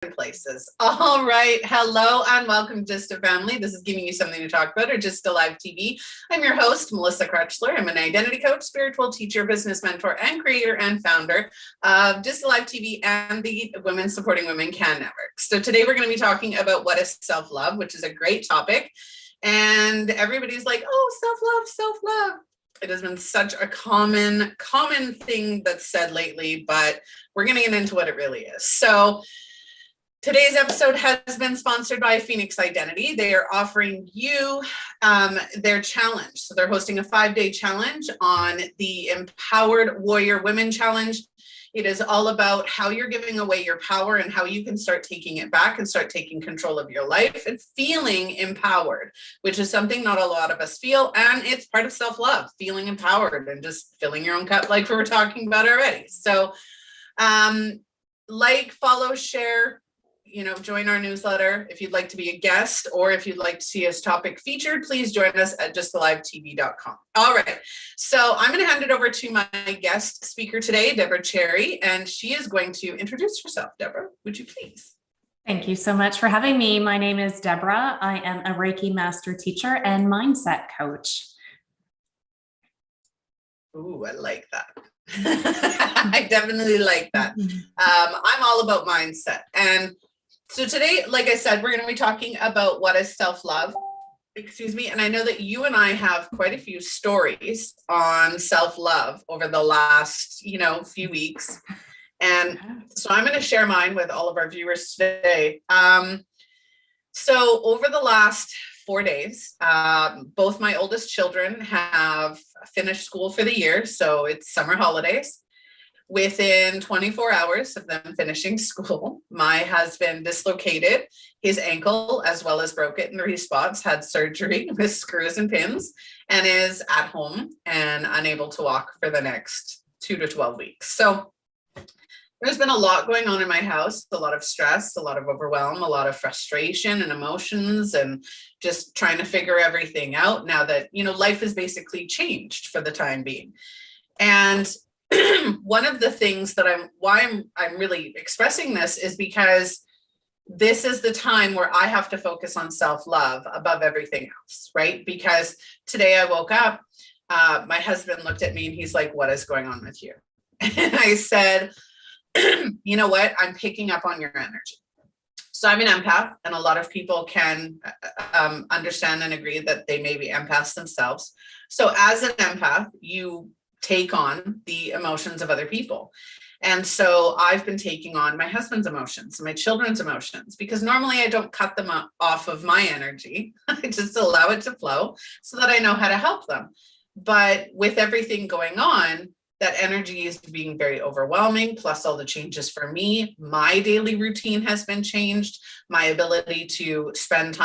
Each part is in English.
places. All right. Hello and welcome to Just a Family. This is giving you something to talk about, or Just a Live TV. I'm your host, Melissa Krechler. I'm an identity coach, spiritual teacher, business mentor, and creator and founder of Just a Live TV and the Women Supporting Women Can Network. So today we're going to be talking about what is self-love, which is a great topic. And everybody's like, oh, self-love, self-love. It has been such a common thing that's said lately, but we're going to get into what it really is. So today's episode has been sponsored by Phoenix Identity. They are offering you their challenge. So they're hosting a 5-day challenge on the Empowered Warrior Women Challenge. It is all about how you're giving away your power and how you can start taking it back and start taking control of your life and feeling empowered, which is something not a lot of us feel. And it's part of self-love, feeling empowered and just filling your own cup like we were talking about already. So like, follow, share, join our newsletter. If you'd like to be a guest or if you'd like to see us topic featured, please join us at justalivetv.com. All right. So I'm going to hand it over to my guest speaker today, Deborah Cherrey, and she is going to introduce herself. Deborah, would you please? Thank you so much for having me. My name is Deborah. I am a Reiki Master Teacher and mindset coach. Ooh, I like that. I definitely like that. I'm all about mindset. And so today, like I said, we're going to be talking about what is self-love. Excuse me. And I know that you and I have quite a few stories on self-love over the last, few weeks. And so I'm going to share mine with all of our viewers today. So over the last 4 days, both my oldest children have finished school for the year. So it's summer holidays. Within 24 hours of them finishing school, my husband dislocated his ankle as well as broke it in 3 spots, had surgery with screws and pins, and is at home and unable to walk for the next 2 to 12 weeks. So there's been a lot going on in my house, a lot of stress, a lot of overwhelm, a lot of frustration and emotions, and just trying to figure everything out now that, life has basically changed for the time being. And one of the things that I'm really expressing this is because this is the time where I have to focus on self-love above everything else, right? Because today I woke up, my husband looked at me and he's like, what is going on with you? And I said, you know what? I'm picking up on your energy. So I'm an empath, and a lot of people can understand and agree that they may be empaths themselves. So as an empath, you take on the emotions of other people. And so I've been taking on my husband's emotions, my children's emotions, because normally I don't cut them off of my energy. I just allow it to flow so that I know how to help them. But with everything going on, that energy is being very overwhelming, plus all the changes for me. My daily routine has been changed. My ability to spend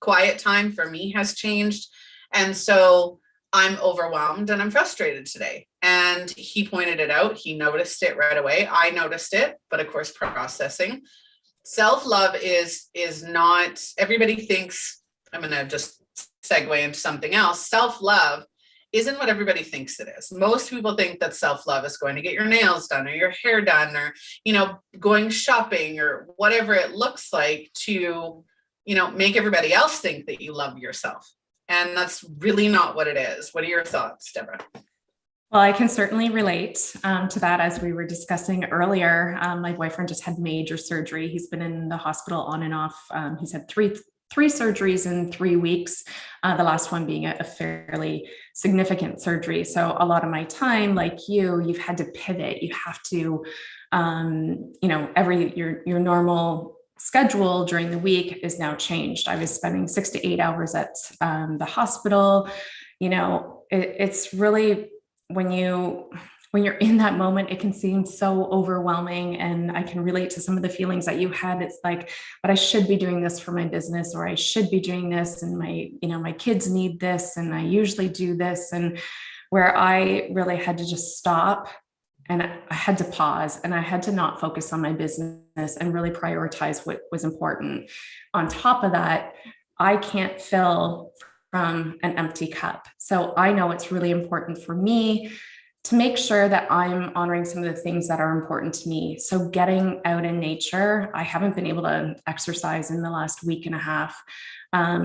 quiet time for me has changed. And so I'm overwhelmed and I'm frustrated today. And he pointed it out. He noticed it right away. I noticed it, but of course, processing. Self-love is not, everybody thinks, I'm going to just segue into something else. Self-love isn't what everybody thinks it is. Most people think that self-love is going to get your nails done or your hair done or, going shopping or whatever it looks like to, make everybody else think that you love yourself. And that's really not what it is. What are your thoughts, Deborah? Well, I can certainly relate to that. As we were discussing earlier, my boyfriend just had major surgery. He's been in the hospital on and off. He's had three surgeries in 3 weeks, the last one being a fairly significant surgery. So a lot of my time, like you've had to pivot. You have to, your normal schedule during the week is now changed. I was spending 6 to 8 hours at the hospital. It's really, when you're in that moment, it can seem so overwhelming, and I can relate to some of the feelings that you had. It's like, but I should be doing this for my business, or I should be doing this, and my kids need this, and I usually do this. And where I really had to just stop, and I had to pause, and I had to not focus on my business and really prioritize what was important. On top of that, I can't fill from an empty cup. So I know it's really important for me to make sure that I'm honoring some of the things that are important to me. So getting out in nature, I haven't been able to exercise in the last week and a half.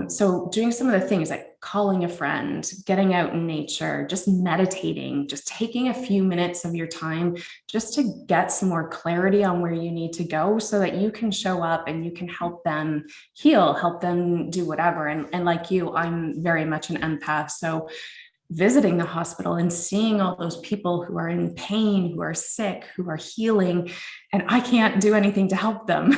So doing some of the things like calling a friend, getting out in nature, just meditating, just taking a few minutes of your time just to get some more clarity on where you need to go so that you can show up and you can help them heal, help them do whatever. And like you, I'm very much an empath. So visiting the hospital and seeing all those people who are in pain, who are sick, who are healing, and I can't do anything to help them.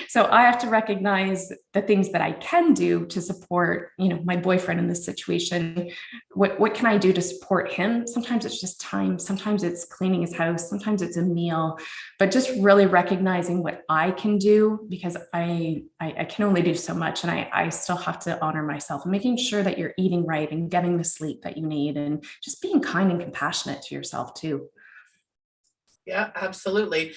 So I have to recognize the things that I can do to support, my boyfriend in this situation. What can I do to support him? Sometimes it's just time. Sometimes it's cleaning his house. Sometimes it's a meal, but just really recognizing what I can do, because I can only do so much, and I still have to honor myself and making sure that you're eating right and getting the sleep that you need, and just being kind and compassionate to yourself too. Yeah, absolutely.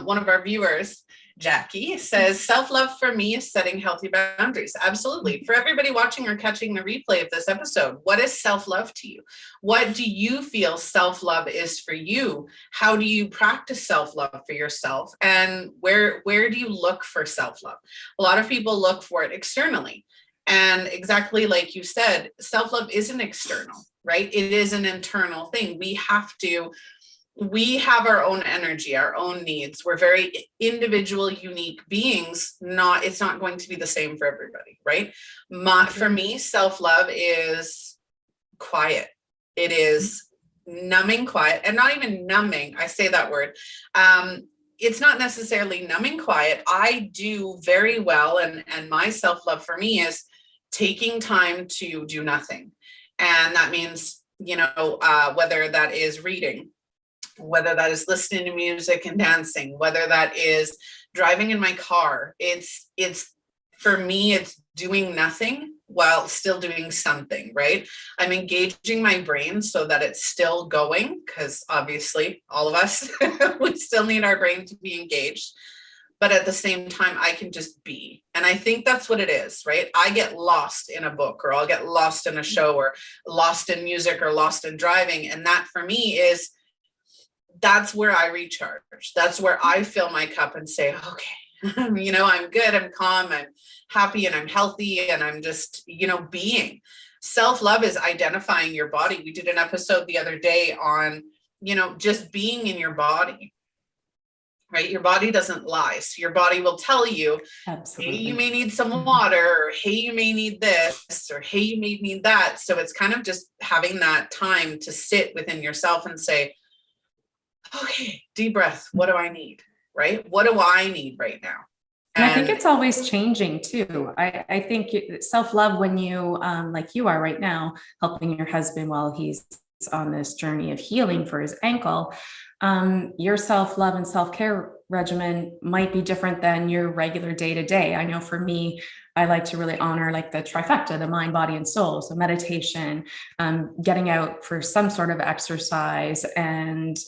One of our viewers, Jackie, says, self-love for me is setting healthy boundaries. Absolutely. For everybody watching or catching the replay of this episode, what is self-love to you? What do you feel self-love is for you? How do you practice self-love for yourself? And where do you look for self-love? A lot of people look for it externally. And exactly like you said, self-love isn't external, right? It is an internal thing. We have our own energy, our own needs. We're very individual, unique beings. It's not going to be the same for everybody, right? For me, self-love is quiet. It is numbing quiet, and not even numbing. I say that word. It's not necessarily numbing quiet. I do very well. And my self-love for me is taking time to do nothing. And that means, whether that is reading, whether that is listening to music and dancing, whether that is driving in my car, it's for me, it's doing nothing while still doing something, right? I'm engaging my brain so that it's still going, because obviously all of us, we still need our brain to be engaged. But at the same time, I can just be. And I think that's what it is, right? I get lost in a book, or I'll get lost in a show, or lost in music, or lost in driving. And that for me that's where I recharge. That's where I fill my cup and say, okay, I'm good, I'm calm, I'm happy, and I'm healthy, and I'm just, being. Self-love is identifying your body. We did an episode the other day on, just being in your body, right? Your body doesn't lie. So your body will tell you, Absolutely. Hey, you may need some water, or hey, you may need this, or hey, you may need that. So it's kind of just having that time to sit within yourself and say, okay, deep breath. What do I need? Right? What do I need right now? And I think it's always changing too. I think self-love, when you, like you are right now, helping your husband while he's on this journey of healing for his ankle, your self-love and self-care regimen might be different than your regular day-to-day. I know for me, I like to really honor like the trifecta, the mind, body, and soul. So meditation, getting out for some sort of exercise, and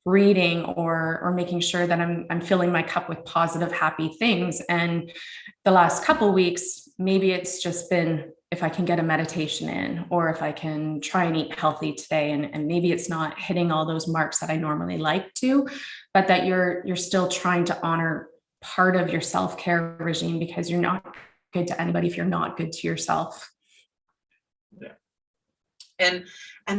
reading, or making sure that I'm filling my cup with positive, happy things. And the last couple of weeks, maybe it's just been, if I can get a meditation in, or if I can try and eat healthy today, and maybe it's not hitting all those marks that I normally like to, but that you're still trying to honor part of your self-care regime, because you're not good to anybody if you're not good to yourself. Yeah. And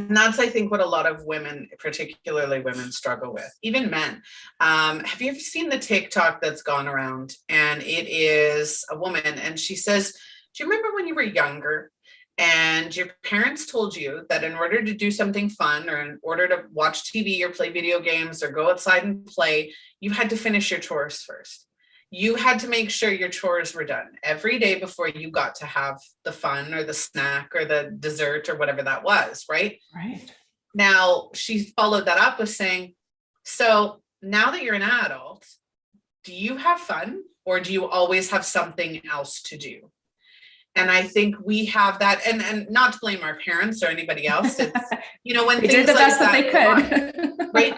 that's, I think, what a lot of women, particularly women, struggle with, even men. Have you ever seen the TikTok that's gone around? And it is a woman, and she says, do you remember when you were younger and your parents told you that in order to do something fun, or in order to watch TV or play video games or go outside and play, you had to finish your chores first? You had to make sure your chores were done every day before you got to have the fun or the snack or the dessert or whatever that was, right? Right. Now, she followed that up with saying, so now that you're an adult, do you have fun, or do you always have something else to do? And I think we have that, and not to blame our parents or anybody else. It's, when they things did the like best that they could. right.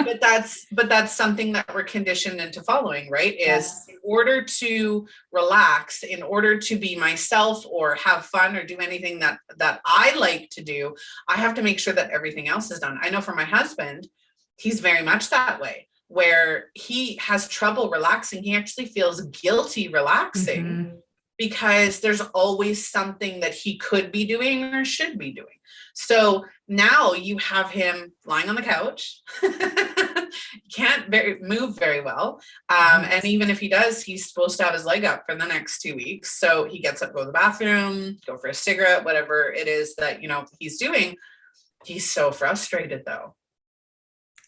But that's something that we're conditioned into following, right? Is Yes. in order to relax, in order to be myself or have fun or do anything that I like to do, I have to make sure that everything else is done. I know for my husband, he's very much that way, where he has trouble relaxing. He actually feels guilty relaxing. Mm-hmm. Because there's always something that he could be doing or should be doing. So now you have him lying on the couch, can't move very well. And even if he does, he's supposed to have his leg up for the next 2 weeks. So he gets up, go to the bathroom, go for a cigarette, whatever it is that, he's doing. He's so frustrated though.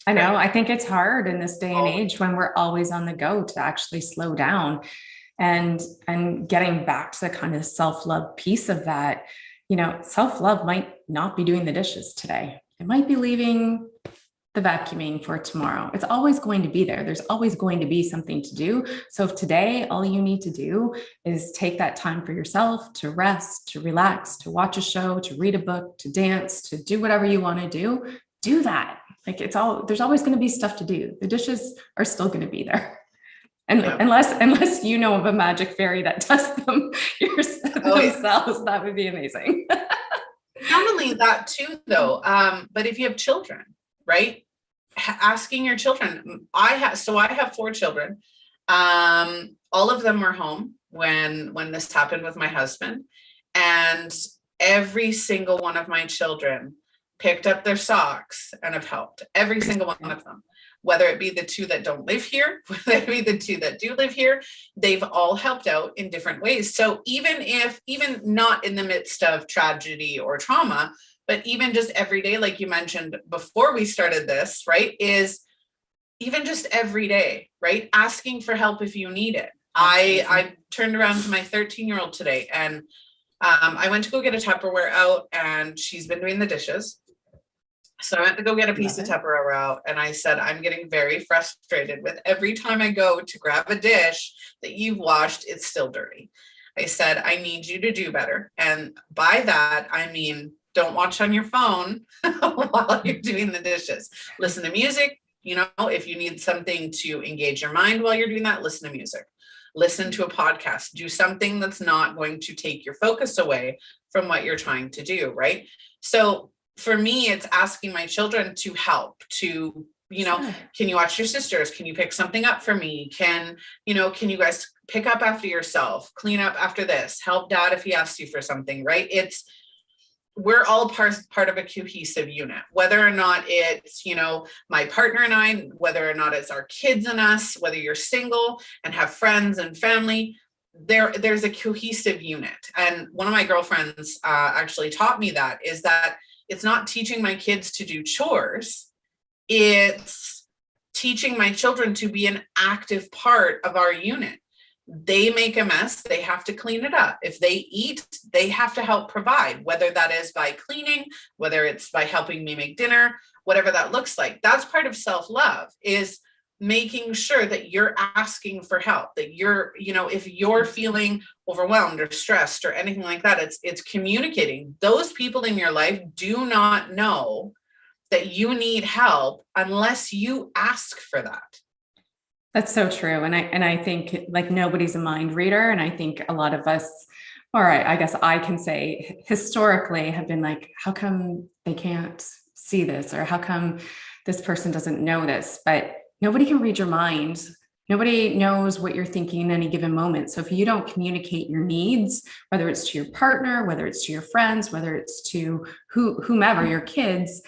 I know. I think it's hard in this day and age when we're always on the go to actually slow down. And getting back to the kind of self-love piece of that, self-love might not be doing the dishes today. It might be leaving the vacuuming for tomorrow. It's always going to be there. There's always going to be something to do. So if today, all you need to do is take that time for yourself to rest, to relax, to watch a show, to read a book, to dance, to do whatever you want to do that. Like there's always going to be stuff to do. The dishes are still going to be there. And unless you know of a magic fairy that does them themselves, that would be amazing. Not only that too, though, but if you have children, right? Asking your children. I have 4 children. All of them were home when this happened with my husband, and every single one of my children picked up their socks and have helped. Every single one of them. Whether it be the 2 that don't live here, whether it be the 2 that do live here, they've all helped out in different ways. So even not in the midst of tragedy or trauma, but even just every day, like you mentioned before we started this, right, is even just every day, right? Asking for help if you need it. I turned around to my 13-year-old today, and I went to go get a Tupperware out, and she's been doing the dishes. So I went to go get a piece of Tupperware out, and I said, I'm getting very frustrated with every time I go to grab a dish that you've washed, it's still dirty. I said, I need you to do better. And by that, I mean, don't watch on your phone while you're doing the dishes. Listen to music. If you need something to engage your mind while you're doing that, listen to music. Listen to a podcast. Do something that's not going to take your focus away from what you're trying to do, right? So for me, it's asking my children to help, to, sure. Can you watch your sisters? Can you pick something up for me? Can you guys pick up after yourself, clean up after this, help dad if he asks you for something, right? We're all part of a cohesive unit, whether or not it's, my partner and I, whether or not it's our kids and us, whether you're single and have friends and family, there's a cohesive unit. And one of my girlfriends actually taught me that it's not teaching my kids to do chores. It's teaching my children to be an active part of our unit. They make a mess, they have to clean it up. If they eat, they have to help provide, whether that is by cleaning, whether it's by helping me make dinner, whatever that looks like. That's part of self-love, is making sure that you're asking for help, that you're, if you're feeling overwhelmed or stressed or anything like that, it's communicating. Those people in your life do not know that you need help unless you ask for that. That's so true. And I think like nobody's a mind reader. And I think a lot of us, all right, I guess I can say historically have been like, how come they can't see this? Or how come this person doesn't know this? But nobody can read your mind. Nobody knows what you're thinking in any given moment. So if you don't communicate your needs, whether it's to your partner, whether it's to your friends, whether it's to whomever, your kids,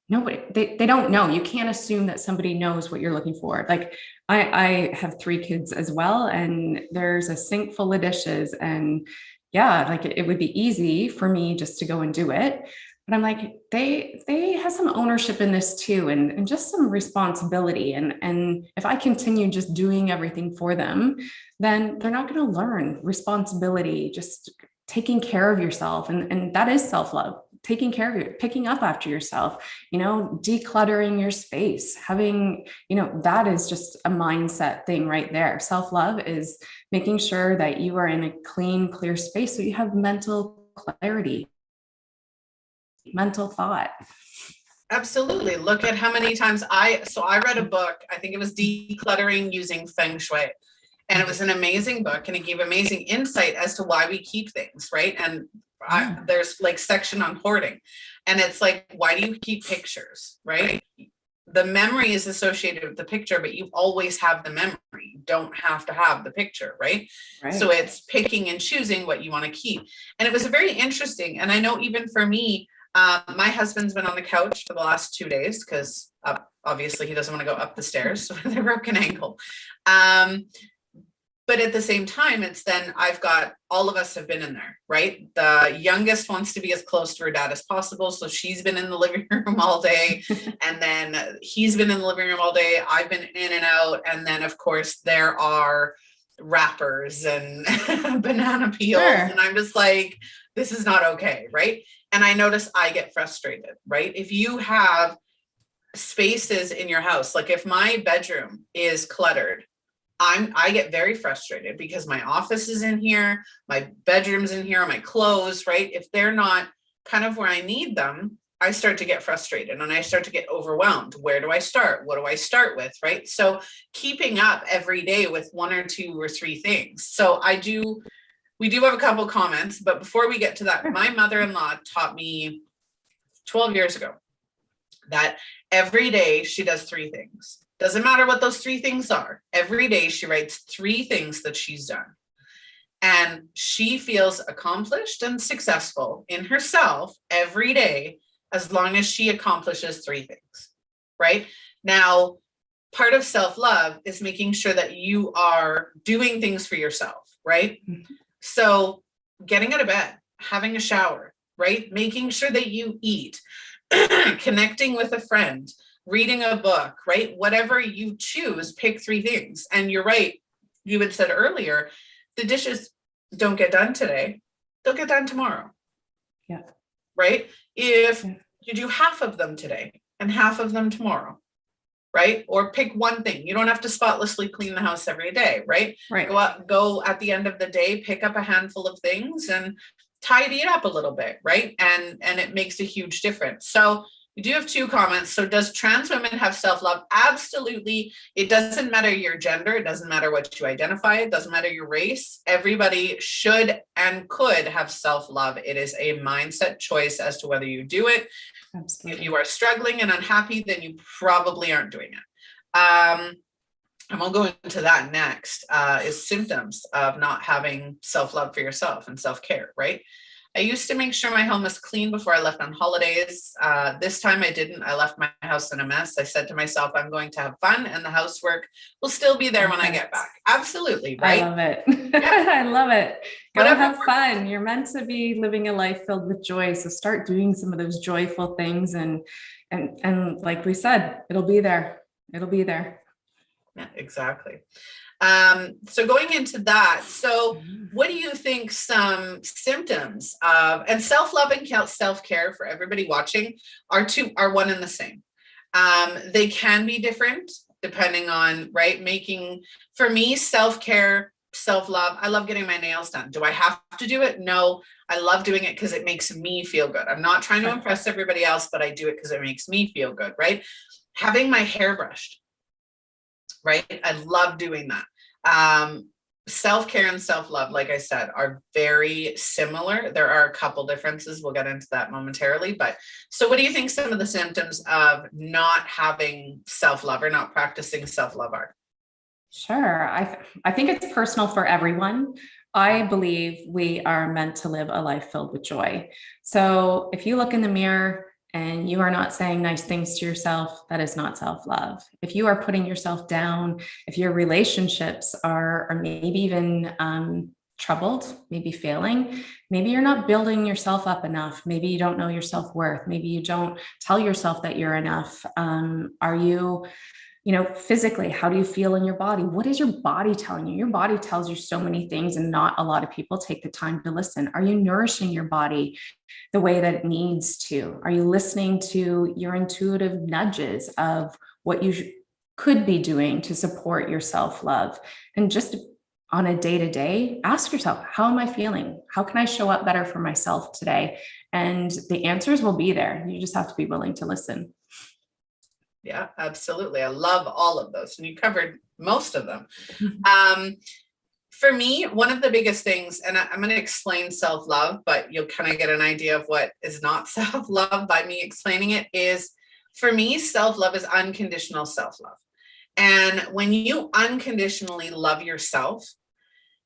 nobody, they don't know. You can't assume that somebody knows what you're looking for. Like I have 3 kids as well, and there's a sink full of dishes, and yeah, like it would be easy for me just to go and do it. But I'm like, they have some ownership in this too, and just some responsibility. And if I continue just doing everything for them, then they're not going to learn responsibility, just taking care of yourself. And that is self-love. taking care of you, picking up after yourself, decluttering your space, having, that is just a mindset thing right there. Self-love is making sure that you are in a clean, clear space so you have mental clarity, mental thought. Absolutely. Look at how many times I read a book, I think it was Decluttering Using Feng Shui. And it was an amazing book, and it gave amazing insight as to why we keep things, right? And there's like section on hoarding, and it's like, why do you keep pictures, right? The memory is associated with the picture, but you always have the memory. You don't have to have the picture, right? So it's picking and choosing what you want to keep. And it was very interesting. And I know even for me, my husband's been on the couch for the last 2 days because obviously he doesn't want to go up the stairs with a broken ankle. But at the same time, it's then I've got, all of us have been in there, right? The youngest wants to be as close to her dad as possible. So she's been in the living room all day. And then he's been in the living room all day. I've been in and out. And then of course there are wrappers and banana peels. Sure. And I'm just like, this is not okay, right? And I notice I get frustrated, right? If you have spaces in your house, like if my bedroom is cluttered, I get very frustrated because my office is in here, my bedroom's in here, my clothes, right? If they're not kind of where I need them, I start to get frustrated and I start to get overwhelmed. Where do I start? What do I start with, right? So keeping up every day with 1 or 2 or 3 things. So we do have a couple comments, but before we get to that, my mother-in-law taught me 12 years ago that every day she does 3 things. Doesn't matter what those 3 things are. Every day she writes 3 things that she's done. And she feels accomplished and successful in herself every day, as long as she accomplishes 3 things, right? Now, part of self-love is making sure that you are doing things for yourself, right? Mm-hmm. So getting out of bed, having a shower, right? Making sure that you eat, connecting with a friend, reading a book, right? Whatever you choose, pick 3 things. And you're right. You had said earlier, the dishes don't get done today. They'll get done tomorrow. Yeah. Right? If you do half of them today and half of them tomorrow, right? Or pick one thing. You don't have to spotlessly clean the house every day, right? Right. Go at the end of the day, pick up a handful of things and tidy it up a little bit, right? And it makes a huge difference. So we do have 2 comments. So does trans women have self-love? Absolutely. It doesn't matter your gender. It doesn't matter what you identify. It doesn't matter your race. Everybody should and could have self-love. It is a mindset choice as to whether you do it. Absolutely. If you are struggling and unhappy, then you probably aren't doing it. And we'll go into that next, is symptoms of not having self-love for yourself and self-care, right? I used to make sure my home was clean before I left on holidays. This time I didn't. I left my house in a mess. I said to myself, I'm going to have fun and the housework will still be there when I get back. Absolutely. Right. I love it. Yeah. I love it. Go have fun. You're meant to be living a life filled with joy. So start doing some of those joyful things. And like we said, it'll be there. It'll be there. Yeah, exactly. So going into that, so what do you think some symptoms of, and self-love and self-care for everybody watching are one and the same. They can be different depending on, right? For me, self-care, self-love, I love getting my nails done. Do I have to do it? No, I love doing it because it makes me feel good. I'm not trying to impress everybody else, but I do it because it makes me feel good, right? Having my hair brushed. Right? I love doing that. Self-care and self-love, like I said, are very similar. There are a couple differences. We'll get into that momentarily. But so what do you think some of the symptoms of not having self-love or not practicing self-love are? Sure. I think it's personal for everyone. I believe we are meant to live a life filled with joy. So if you look in the mirror and you are not saying nice things to yourself, that is not self-love. If you are putting yourself down, if your relationships are maybe even troubled, maybe failing, maybe you're not building yourself up enough. Maybe you don't know your self-worth. Maybe you don't tell yourself that you're enough. Are you physically, how do you feel in your body? What is your body telling you? Your body tells you so many things, and not a lot of people take the time to listen. Are you nourishing your body the way that it needs to? Are you listening to your intuitive nudges of what you could be doing to support your self-love? And just on a day-to-day, ask yourself, how am I feeling? How can I show up better for myself today? And the answers will be there. You just have to be willing to listen. Yeah, absolutely. I love all of those. And you covered most of them. For me, one of the biggest things, and I'm going to explain self-love, but you'll kind of get an idea of what is not self-love by me explaining it, is for me, self-love is unconditional self-love. And when you unconditionally love yourself,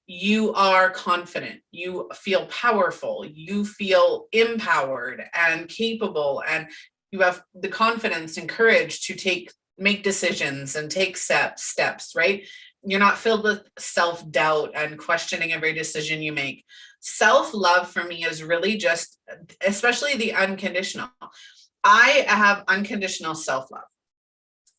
you are confident, you feel powerful, you feel empowered and capable, and you have the confidence and courage to make decisions and take steps, right? You're not filled with self-doubt and questioning every decision you make. Self-love for me is really just, especially the unconditional. I have unconditional self-love.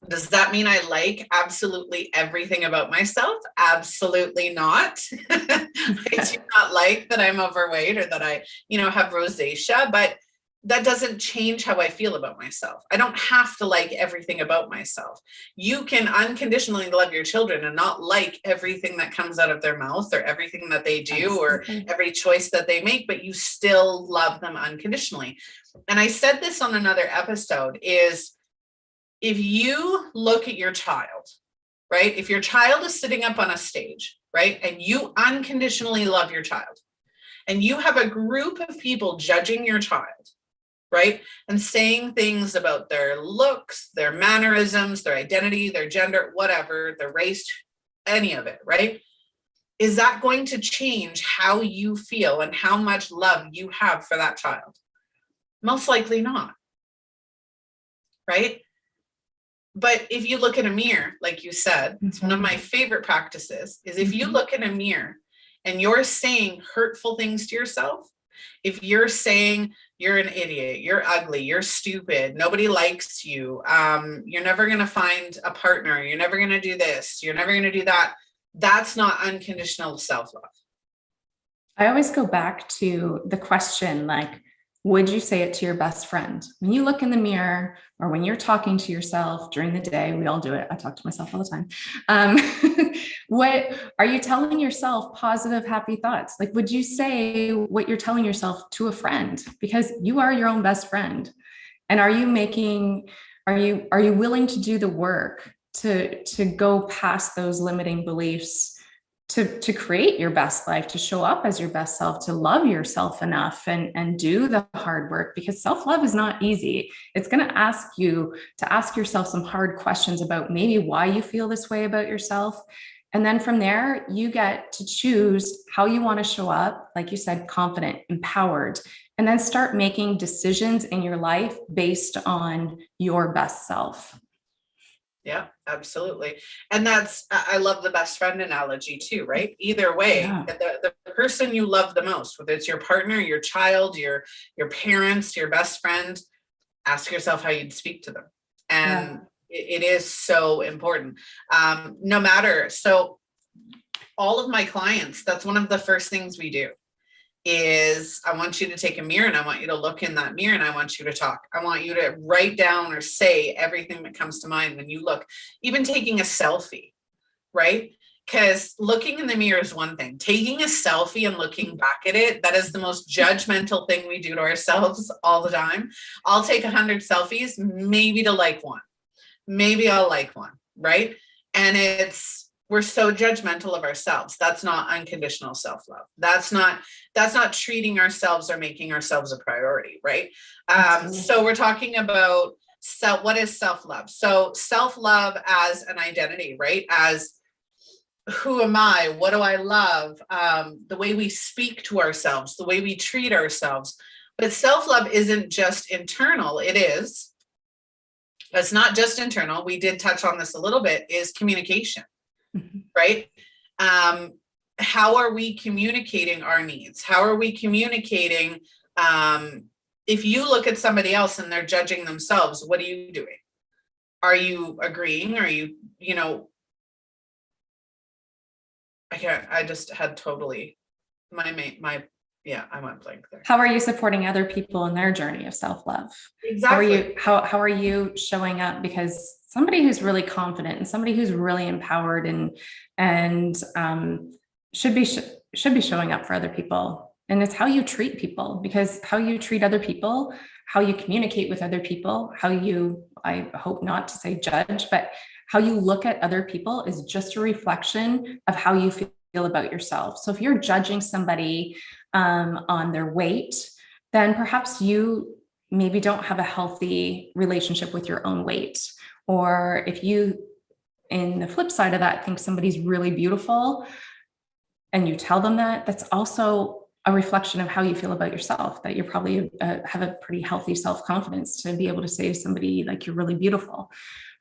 Does that mean I like absolutely everything about myself? Absolutely not. I do not like that I'm overweight or that I, have rosacea, but that doesn't change how I feel about myself. I don't have to like everything about myself. You can unconditionally love your children and not like everything that comes out of their mouth or everything that they do or every choice that they make, but you still love them unconditionally. And I said this on another episode, is if you look at your child, right? If your child is sitting up on a stage, right? And you unconditionally love your child, and you have a group of people judging your child, right? And saying things about their looks, their mannerisms, their identity, their gender, whatever, their race, any of it, right? Is that going to change how you feel and how much love you have for that child? Most likely not, right? But if you look in a mirror, like you said, it's one of my favorite practices, is if you look in a mirror and you're saying hurtful things to yourself, if you're saying you're an idiot, you're ugly, you're stupid, nobody likes you, you're never going to find a partner, you're never going to do this, you're never going to do that, that's not unconditional self-love. I always go back to the question, like, would you say it to your best friend? When you look in the mirror or when you're talking to yourself during the day, we all do it. I talk to myself all the time. What are you telling yourself? Positive, happy thoughts? Like, would you say what you're telling yourself to a friend? Because you are your own best friend. And are you willing to do the work to go past those limiting beliefs, to create your best life, to show up as your best self, to love yourself enough and do the hard work? Because self-love is not easy. It's going to ask you to ask yourself some hard questions about maybe why you feel this way about yourself. And then from there, you get to choose how you want to show up, like you said, confident, empowered, and then start making decisions in your life based on your best self. Yeah, absolutely. And I love the best friend analogy too, right? Either way, the person you love the most, whether it's your partner, your child, your parents, your best friend, ask yourself how you'd speak to them. And it is so important. No matter, so all of my clients, that's one of the first things we do is I want you to take a mirror and I want you to look in that mirror and I want you to talk. I want you to write down or say everything that comes to mind when you look, even taking a selfie, right? Because looking in the mirror is one thing. Taking a selfie and looking back at it, that is the most judgmental thing we do to ourselves all the time. I'll take 100 selfies, maybe to like one. Maybe I'll like one, right? And we're so judgmental of ourselves. That's not unconditional self-love. That's not treating ourselves or making ourselves a priority, right? So we're talking about what is self-love? So self-love as an identity, right? As who am I? What do I love? The way we speak to ourselves, the way we treat ourselves. But self-love isn't just internal. It's not just internal. We did touch on this a little bit, is communication. Right? How are we communicating our needs? How are we communicating? If you look at somebody else and they're judging themselves, what are you doing? Are you agreeing? Are you, I just had totally yeah, I went blank there. How are you supporting other people in their journey of self-love? Exactly. How are you showing up? Because somebody who's really confident and somebody who's really empowered and should be showing up for other people. And it's how you treat people, because how you treat other people, how you communicate with other people, how you, I hope not to say judge, but how you look at other people is just a reflection of how you feel about yourself. So if you're judging somebody on their weight, then perhaps you maybe don't have a healthy relationship with your own weight. Or if you, in the flip side of that, think somebody's really beautiful and you tell them that, that's also a reflection of how you feel about yourself, that you probably have a pretty healthy self-confidence to be able to say to somebody like you're really beautiful.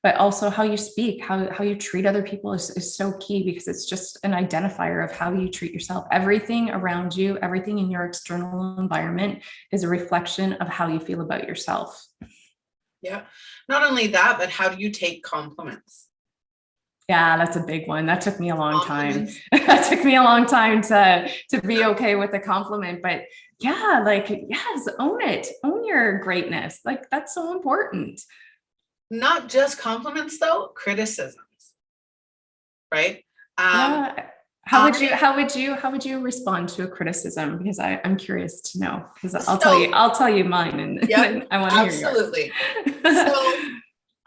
But also how you speak, how you treat other people is so key, because it's just an identifier of how you treat yourself. Everything around you, everything in your external environment is a reflection of how you feel about yourself. Yeah. Not only that, but how do you take compliments? Yeah, that's a big one. That took me a long time. That took me a long time to be okay with a compliment. But yeah, like, yes, own it. Own your greatness. Like, that's so important. Not just compliments though, criticisms, right? Yeah. How would you respond to a criticism? Because I'm curious to know, because I'll tell you mine, and yep, I want to hear yours. Absolutely. So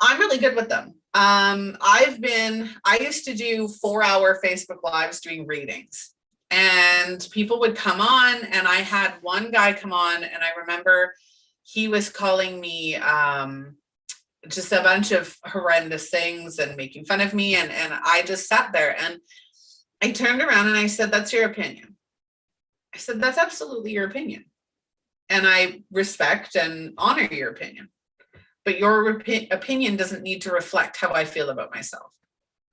I'm really good with them. I used to do 4-hour Facebook Lives doing readings, and people would come on, and I had one guy come on, and I remember he was calling me just a bunch of horrendous things and making fun of me. And I just sat there and I turned around and I said, that's your opinion. I said, that's absolutely your opinion. And I respect and honor your opinion. But your opinion doesn't need to reflect how I feel about myself,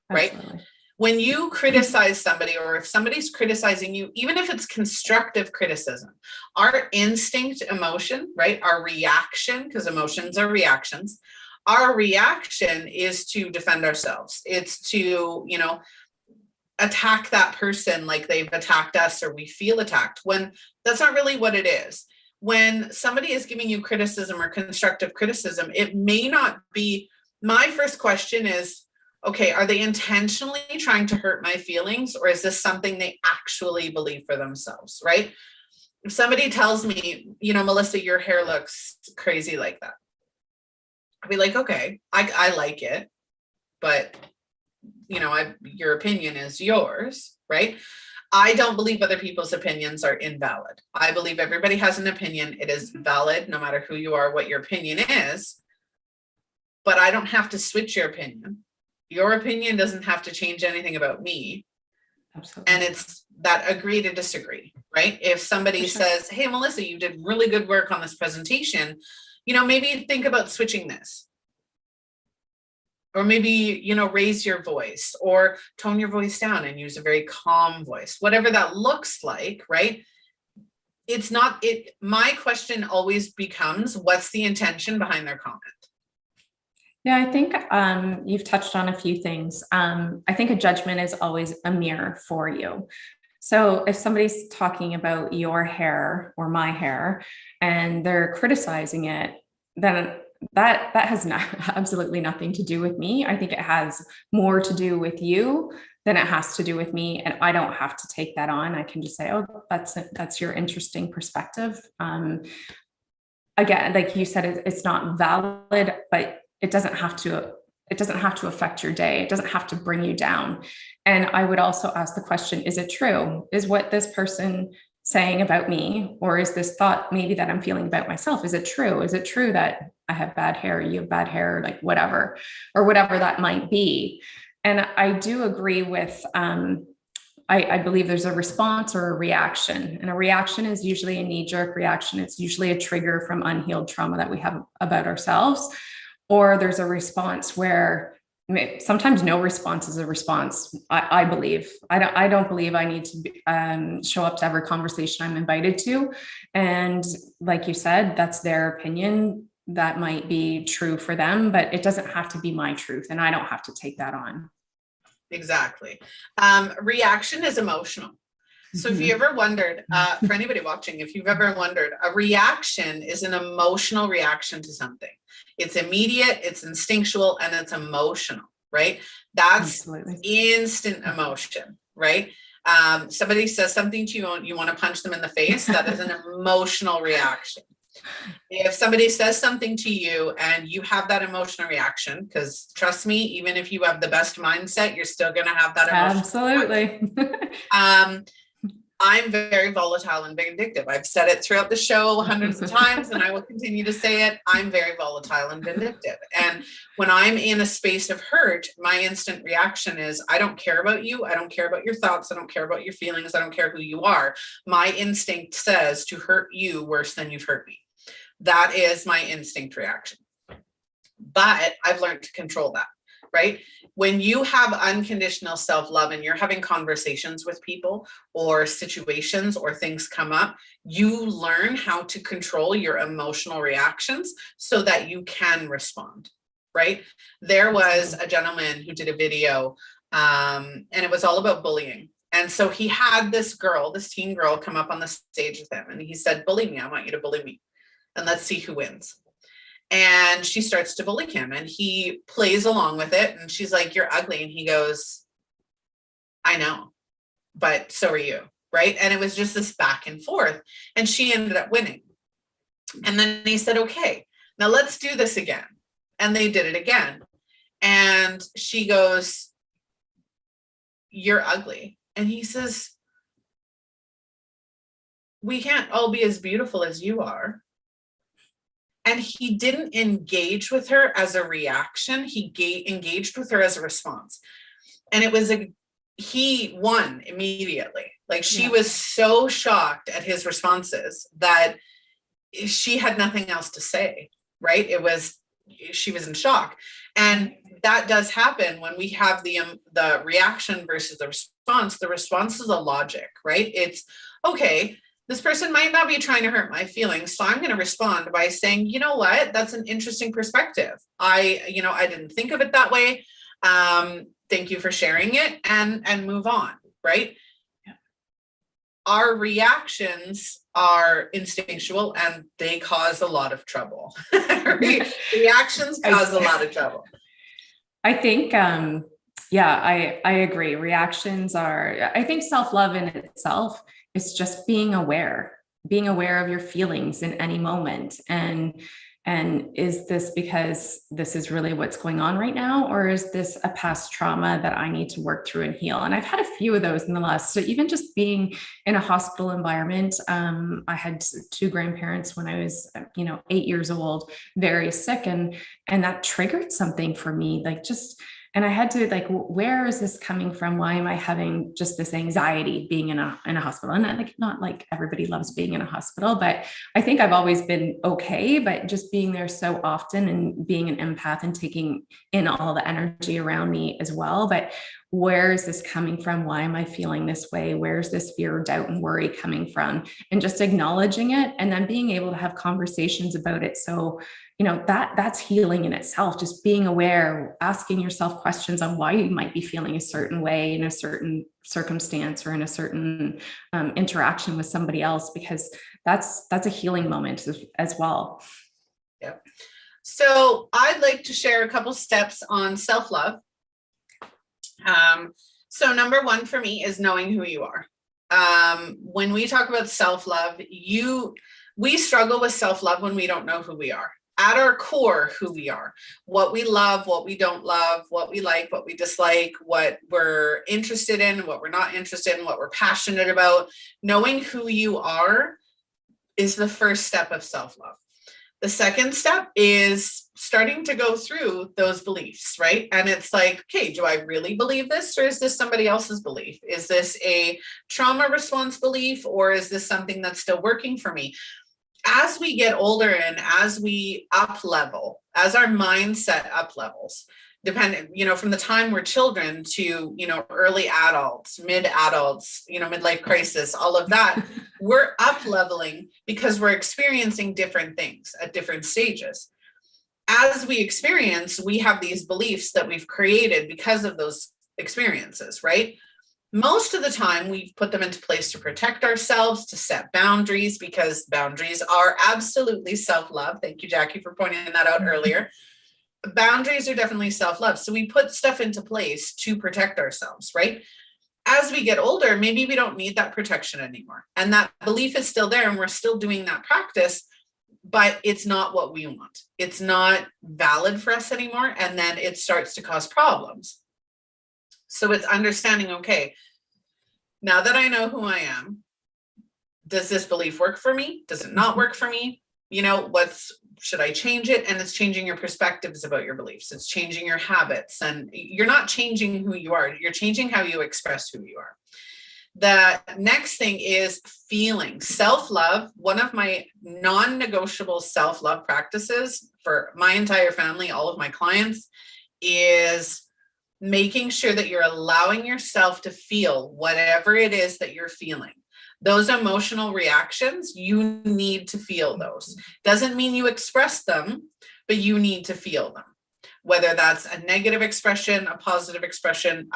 right? Absolutely. When you criticize somebody, or if somebody's criticizing you, even if it's constructive criticism, our instinct emotion, right? Our reaction, because emotions are reactions. Our reaction is to defend ourselves. It's to, attack that person like they've attacked us, or we feel attacked, when that's not really what it is. When somebody is giving you criticism or constructive criticism, it may not be, my first question is, okay, are they intentionally trying to hurt my feelings, or is this something they actually believe for themselves, right? If somebody tells me, Melissa, your hair looks crazy like that, I'd be like, okay, I like it, but your opinion is yours, right? I don't believe other people's opinions are invalid. I believe everybody has an opinion. It is valid, no matter who you are, what your opinion is, but I don't have to switch your opinion. Your opinion doesn't have to change anything about me. Absolutely. And it's that agree to disagree, right? If somebody says, hey, Melissa, you did really good work on this presentation, maybe think about switching this. Or maybe, raise your voice, or tone your voice down and use a very calm voice, whatever that looks like, right? My question always becomes, what's the intention behind their comment? Yeah, I think you've touched on a few things. I think a judgment is always a mirror for you. So if somebody's talking about your hair or my hair and they're criticizing it, then that has absolutely nothing to do with me. I think it has more to do with you than it has to do with me. And I don't have to take that on. I can just say, oh, that's your interesting perspective. Again, like you said, it's not valid, but it doesn't have to affect your day. It doesn't have to bring you down. And I would also ask the question, is it true? Is what this person saying about me, or is this thought maybe that I'm feeling about myself, is it true? Is it true that I have bad hair, you have bad hair, like whatever, or whatever that might be? And I do agree with, I believe there's a response or a reaction, and a reaction is usually a knee-jerk reaction. It's usually a trigger from unhealed trauma that we have about ourselves. Or there's a response where sometimes no response is a response. I believe. I don't believe I need to show up to every conversation I'm invited to. And like you said, that's their opinion. that might be true for them, but it doesn't have to be my truth. And I don't have to take that on. Exactly. Reaction is emotional. So if you ever wondered, for anybody watching, if you've ever wondered, a reaction is an emotional reaction to something. It's immediate, it's instinctual, and it's emotional, right? That's instant emotion, right? Somebody says something to you and you want to punch them in the face. That is an emotional reaction. If somebody says something to you and you have that emotional reaction, because trust me, even if you have the best mindset, you're still going to have that emotional reaction. I'm very volatile and vindictive. I've said it throughout the show hundreds of times, and I will continue to say it. I'm very volatile and vindictive. And when I'm in a space of hurt, my instant reaction is, I don't care about you. I don't care about your thoughts. I don't care about your feelings. I don't care who you are. My instinct says to hurt you worse than you've hurt me. That is my instinct reaction. But I've learned to control that, right? When you have unconditional self-love and you're having conversations with people or situations or things come up, you learn how to control your emotional reactions so that you can respond, right? There was a gentleman who did a video and it was all about bullying. And so he had this teen girl come up on the stage with him and he said, bully me, I want you to bully me. And let's see who wins. And she starts to bully him and he plays along with it. And she's like, you're ugly. And he goes, I know, but so are you. Right. And it was just this back and forth. And she ended up winning. And then he said, okay, now let's do this again. And they did it again. And she goes, you're ugly. And he says, we can't all be as beautiful as you are. And he didn't engage with her as a reaction. He engaged with her as a response. And it was he won immediately. Like she was so shocked at his responses that she had nothing else to say, right? She was in shock. And that does happen when we have the reaction versus the response. The response is a logic, right? It's, okay, this person might not be trying to hurt my feelings. So I'm going to respond by saying, you know what, that's an interesting perspective. I didn't think of it that way. Thank you for sharing it and move on. Right. Yeah. Our reactions are instinctual and they cause a lot of trouble. Reactions cause a lot of trouble. I think, I agree. Reactions I think self-love in itself is just being aware of your feelings in any moment. And is this because this is really what's going on right now? Or is this a past trauma that I need to work through and heal? And I've had a few of those in the last, so even just being in a hospital environment, I had two grandparents when I was, 8 years old, very sick. And that triggered something for me, and I had to where is this coming from? Why am I having just this anxiety being in a hospital? And not like everybody loves being in a hospital, but I think I've always been okay, but just being there so often and being an empath and taking in all the energy around me as well. But where is this coming from? Why am I feeling this way? Where's this fear, doubt, and worry coming from? And just acknowledging it and then being able to have conversations about it. So that's healing in itself, just being aware, asking yourself questions on why you might be feeling a certain way in a certain circumstance or in a certain interaction with somebody else, because that's a healing moment as well. Yeah. So I'd like to share a couple steps on self-love. So number one for me is knowing who you are. When we talk about self-love, we struggle with self-love when we don't know who we are. At our core, who we are, what we love, what we don't love, what we like, what we dislike, what we're interested in, what we're not interested in, what we're passionate about. Knowing who you are is the first step of self-love. The second step is starting to go through those beliefs, right? And it's like, okay, do I really believe this, or is this somebody else's belief? Is this a trauma response belief, or is this something that's still working for me? As we get older and as we up level, as our mindset up levels, depending, from the time we're children to, early adults, mid adults, midlife crisis, all of that, we're up leveling because we're experiencing different things at different stages. as we experience, we have these beliefs that we've created because of those experiences, right? Most of the time, we've put them into place to protect ourselves, to set boundaries, because boundaries are absolutely self-love. Thank you, Jackie, for pointing that out earlier. Boundaries are definitely self-love. So we put stuff into place to protect ourselves, right? As we get older, maybe we don't need that protection anymore. And that belief is still there and we're still doing that practice, but it's not what we want. It's not valid for us anymore. And then it starts to cause problems. So it's understanding, okay, now that I know who I am, does this belief work for me? Does it not work for me? You know, should I change it? And it's changing your perspectives about your beliefs. It's changing your habits, and you're not changing who you are. You're changing how you express who you are. The next thing is feeling. Self-love. One of my non-negotiable self-love practices for my entire family, all of my clients, is making sure that you're allowing yourself to feel whatever it is that you're feeling. Those emotional reactions, you need to feel those. Doesn't mean you express them, but you need to feel them. Whether that's a negative expression, a positive expression,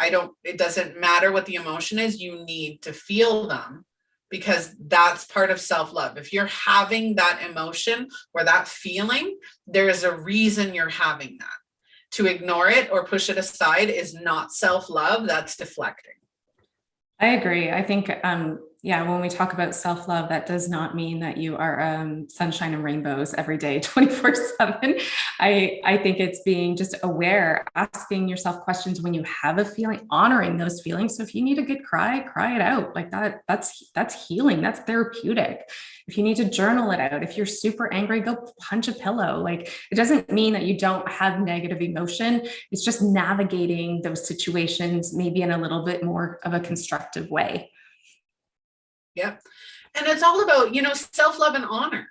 it doesn't matter what the emotion is, you need to feel them, because that's part of self-love. If you're having that emotion or that feeling, there is a reason you're having that. To ignore it or push it aside is not self-love, that's deflecting. I agree. I think, when we talk about self-love, that does not mean that you are sunshine and rainbows every day, 24/7. I think it's being just aware, asking yourself questions when you have a feeling, honoring those feelings. So if you need a good cry it out. Like that's healing. That's therapeutic. If you need to journal it out, if you're super angry, go punch a pillow. Like, it doesn't mean that you don't have negative emotion. It's just navigating those situations maybe in a little bit more of a constructive way. Yeah. And it's all about, self-love and honor,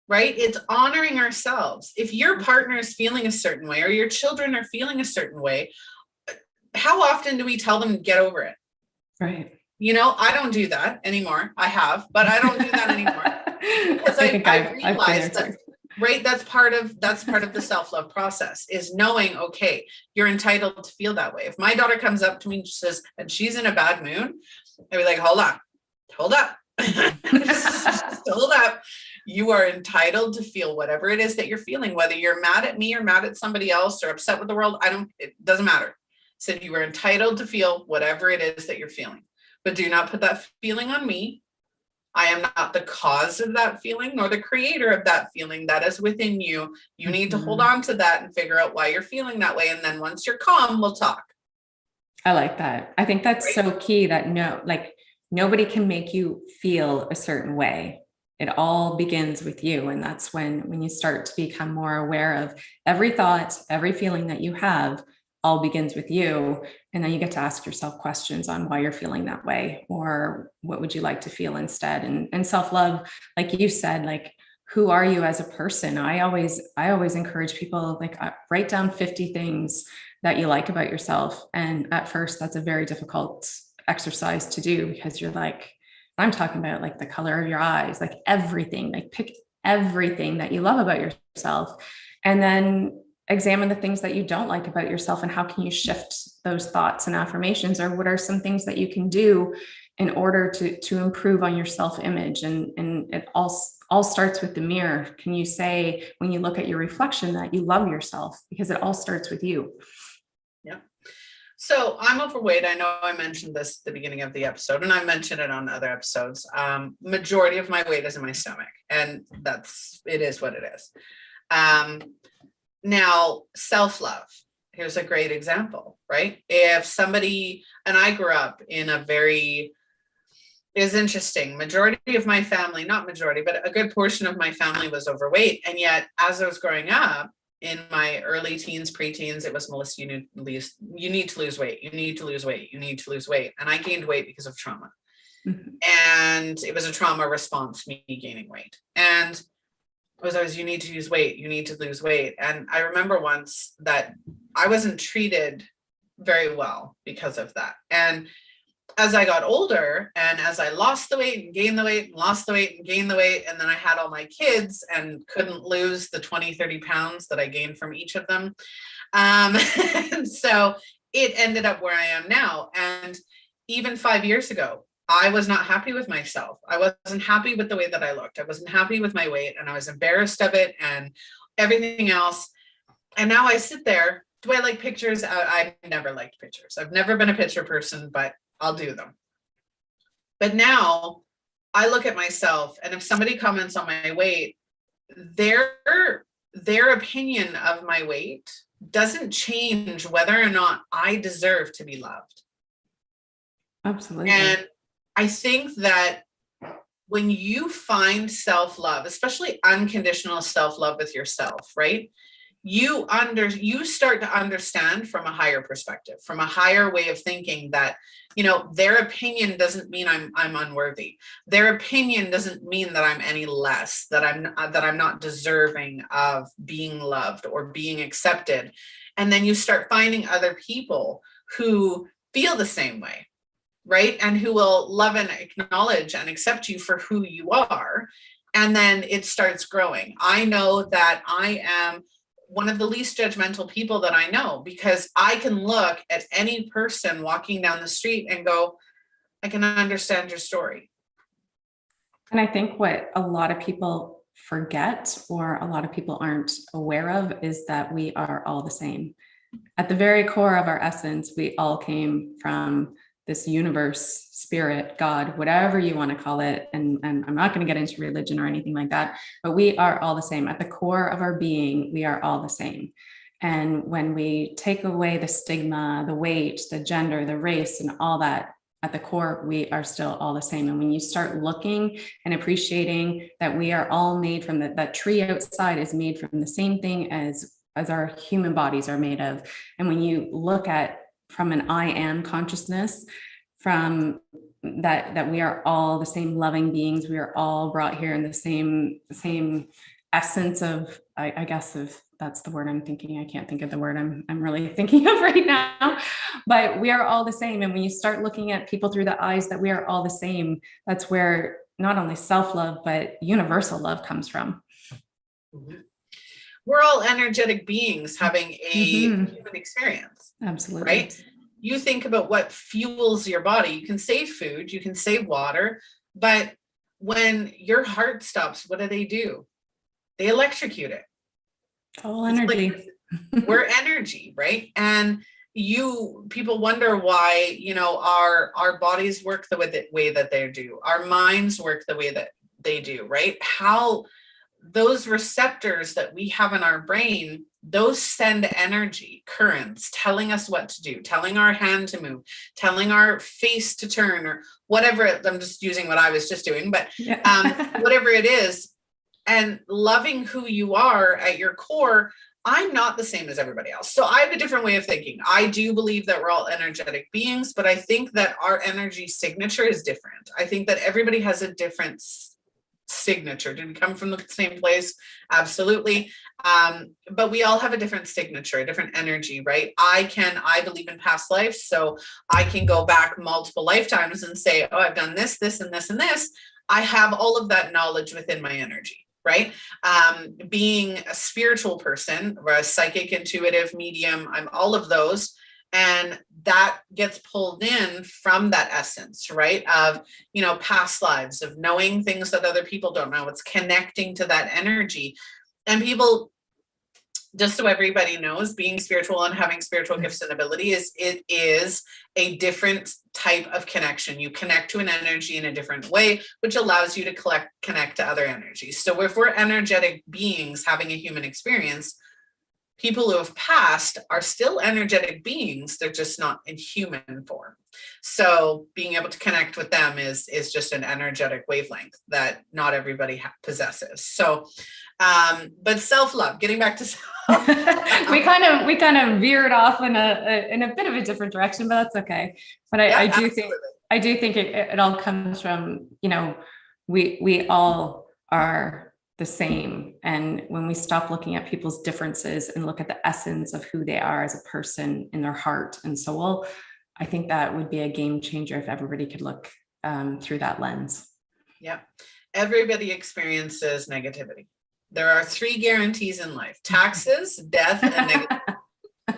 right? It's honoring ourselves. If your partner is feeling a certain way or your children are feeling a certain way, how often do we tell them, get over it? Right. I don't do that anymore. I have, but I don't do that anymore. Because I realized that, right? That's part of the self-love process, is knowing, okay, you're entitled to feel that way. If my daughter comes up to me and she says, and she's in a bad mood, I'd be like, hold up. Hold up. You are entitled to feel whatever it is that you're feeling, whether you're mad at me or mad at somebody else or upset with the world. It doesn't matter. So you are entitled to feel whatever it is that you're feeling, but do not put that feeling on me. I am not the cause of that feeling nor the creator of that feeling. That is within you. You need to hold on to that and figure out why you're feeling that way. And then once you're calm, we'll talk. I like that. I think that's so key, that nobody can make you feel a certain way. It all begins with you. And that's when you start to become more aware of every thought, every feeling that you have, all begins with you. And then you get to ask yourself questions on why you're feeling that way, or what would you like to feel instead? And self-love, like you said, like, who are you as a person? I always encourage people, like, write down 50 things that you like about yourself. And at first, that's a very difficult exercise to do, because you're like, I'm talking about like the color of your eyes, like everything, like pick everything that you love about yourself, and then examine the things that you don't like about yourself, and how can you shift those thoughts and affirmations, or what are some things that you can do in order to improve on your self-image. And it all starts with the mirror. Can you say, when you look at your reflection, that you love yourself? Because it all starts with you. Yeah. So I'm overweight. I know I mentioned this at the beginning of the episode, and I mentioned it on other episodes. Majority of my weight is in my stomach, and it is what it is. Now, self-love. Here's a great example, right? If somebody, and I grew up in it is interesting. Majority of my family, not majority, but a good portion of my family was overweight. And yet, as I was growing up, in my early teens, preteens, it was, Melissa, you need to lose weight. You need to lose weight. You need to lose weight. And I gained weight because of trauma. Mm-hmm. And it was a trauma response, me gaining weight. And it was always, you need to lose weight. You need to lose weight. And I remember once that I wasn't treated very well because of that. And as I got older and as I lost the weight and gained the weight and lost the weight and gained the weight, and then I had all my kids and couldn't lose the 20, 30 pounds that I gained from each of them. And so it ended up where I am now. And even 5 years ago, I was not happy with myself. I wasn't happy with the way that I looked. I wasn't happy with my weight, and I was embarrassed of it and everything else. And now I sit there. Do I like pictures? I've never liked pictures. I've never been a picture person, but I'll do them. But now I look at myself, and if somebody comments on my weight, their opinion of my weight doesn't change whether or not I deserve to be loved. Absolutely. And I think that when you find self-love, especially unconditional self-love with yourself, right? You start to understand from a higher perspective, from a higher way of thinking that, their opinion doesn't mean I'm unworthy. Their opinion doesn't mean that I'm any less, that I'm not deserving of being loved or being accepted. And then you start finding other people who feel the same way, right? And who will love and acknowledge and accept you for who you are. And then it starts growing. I know that I am one of the least judgmental people that I know, because I can look at any person walking down the street and go, I can understand your story. And I think what a lot of people forget, or a lot of people aren't aware of, is that we are all the same. At the very core of our essence, we all came from this universe, spirit, God, whatever you want to call it. And I'm not going to get into religion or anything like that, but we are all the same. At the core of our being, we are all the same. And when we take away the stigma, the weight, the gender, the race, and all that, at the core, we are still all the same. And when you start looking and appreciating that we are all made from that tree outside is made from the same thing as our human bodies are made of. And when you look at from an I am consciousness, from that we are all the same loving beings, we are all brought here in the same essence of, I guess, if that's the word I'm thinking. I can't think of the word I'm really thinking of right now, but we are all the same. And when you start looking at people through the eyes that we are all the same, that's where not only self-love, but universal love comes from. We're all energetic beings having a human experience. Absolutely. Right? You think about what fuels your body. You can save food, you can save water, but when your heart stops, what do? They electrocute it. All energy. Like, we're energy, right? And people wonder why, our bodies work the way that they do. Our minds work the way that they do, right? How those receptors that we have in our brain, those send energy currents telling us what to do, telling our hand to move, telling our face to turn, or whatever. I'm just using what I was just doing, but whatever it is. And loving who you are at your core, I'm not the same as everybody else. So I have a different way of thinking. I do believe that we're all energetic beings, but I think that our energy signature is different. I think that everybody has a different signature. Did we come from the same place? Absolutely. But we all have a different signature, a different energy, right? I believe in past lives. So I can go back multiple lifetimes and say, oh, I've done this, this, and this, and this. I have all of that knowledge within my energy, right? Being a spiritual person, or a psychic, intuitive, medium, I'm all of those. And that gets pulled in from that essence, right? Of, past lives, of knowing things that other people don't know. It's connecting to that energy. And people, just so everybody knows, being spiritual and having spiritual gifts and abilities, it is a different type of connection. You connect to an energy in a different way, which allows you to connect to other energies. So if we're energetic beings having a human experience, people who have passed are still energetic beings. They're just not in human form. So being able to connect with them is just an energetic wavelength that not everybody possesses. So, but self-love, getting back to self. we kind of veered off in a bit of a different direction, but that's okay. But I do think it all comes from, we all are the same. And when we stop looking at people's differences and look at the essence of who they are as a person in their heart and soul, I think that would be a game changer if everybody could look through that lens. Yeah. Everybody experiences negativity. There are 3 guarantees in life: taxes, death, and negativity.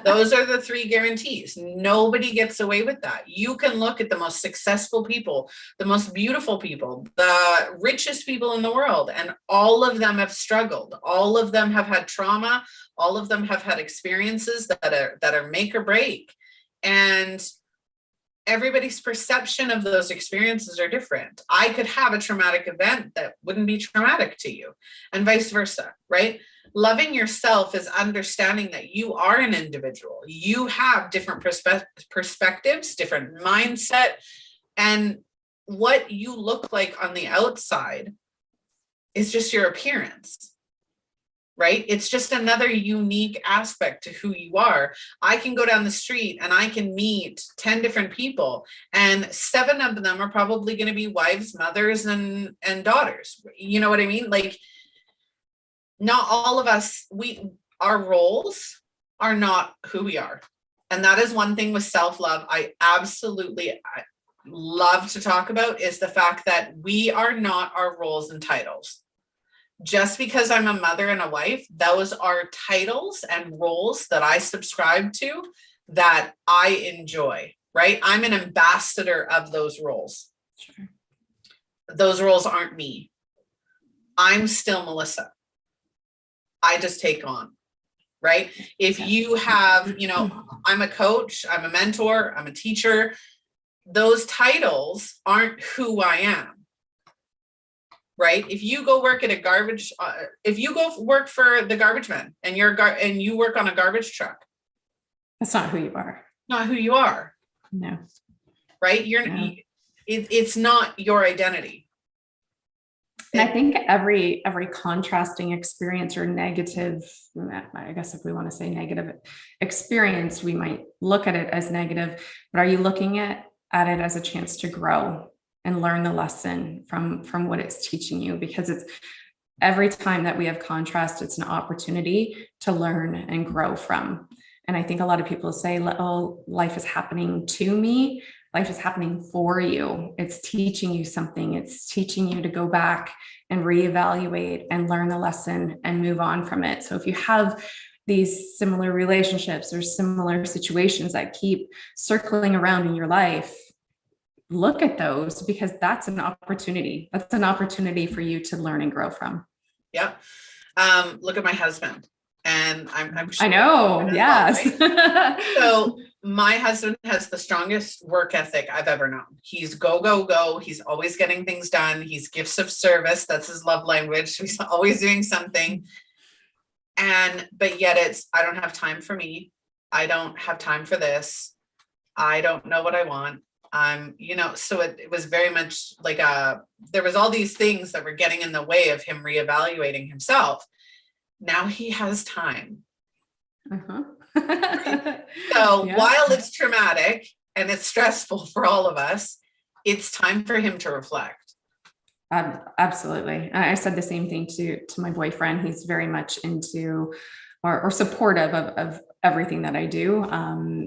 Those are the 3 guarantees. Nobody gets away with that. You can look at the most successful people, the most beautiful people, the richest people in the world, and all of them have struggled. All of them have had trauma. All of them have had experiences that are make or break. And everybody's perception of those experiences are different. I could have a traumatic event that wouldn't be traumatic to you, and vice versa, right? Loving yourself is understanding that you are an individual. You have different perspectives, different mindset, and what you look like on the outside is just your appearance, right? It's just another unique aspect to who you are. I can go down the street and I can meet 10 different people, and 7 of them are probably going to be wives, mothers, and daughters. You know what I mean? Like, not all of us, our roles are not who we are. And that is one thing with self-love I absolutely love to talk about, is the fact that we are not our roles and titles. Just because I'm a mother and a wife, those are titles and roles that I subscribe to, that I enjoy, right? I'm an ambassador of those roles. Sure. Those roles aren't me. I'm still Melissa. I just take on, right? If you have, I'm a coach, I'm a mentor, I'm a teacher, those titles aren't who I am, right? If you go work at if you go work for the garbage man and you work on a garbage truck, that's not who you are. Not who you are. No. Right? It's not your identity. And I think every contrasting experience or negative, I guess if we want to say negative experience, we might look at it as negative, but are you looking at it as a chance to grow and learn the lesson from what it's teaching you? Because it's every time that we have contrast, it's an opportunity to learn and grow from. And I think a lot of people say, oh, life is happening to me. Life is happening for you. It's teaching you something. It's teaching you to go back and reevaluate and learn the lesson and move on from it. So if you have these similar relationships or similar situations that keep circling around in your life, look at those, because that's an opportunity. That's an opportunity for you to learn and grow from. Yeah. Look at my husband. And I'm sure I know. Yes. Well, right? So my husband has the strongest work ethic I've ever known. He's go, go, go. He's always getting things done. He's gifts of service. That's his love language. He's always doing something. But yet I don't have time for me. I don't have time for this. I don't know what I want. So it was very much like there was all these things that were getting in the way of him reevaluating himself. Now he has time. Uh-huh. So yeah. While it's traumatic and it's stressful for all of us, it's time for him to reflect. Absolutely. I said the same thing to my boyfriend. He's very much into or supportive of everything that I do,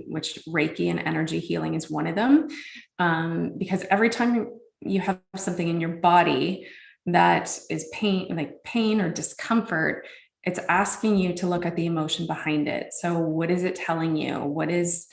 which Reiki and energy healing is one of them. Because every time you have something in your body that is pain or discomfort, it's asking you to look at the emotion behind it. So what is it telling you? What is,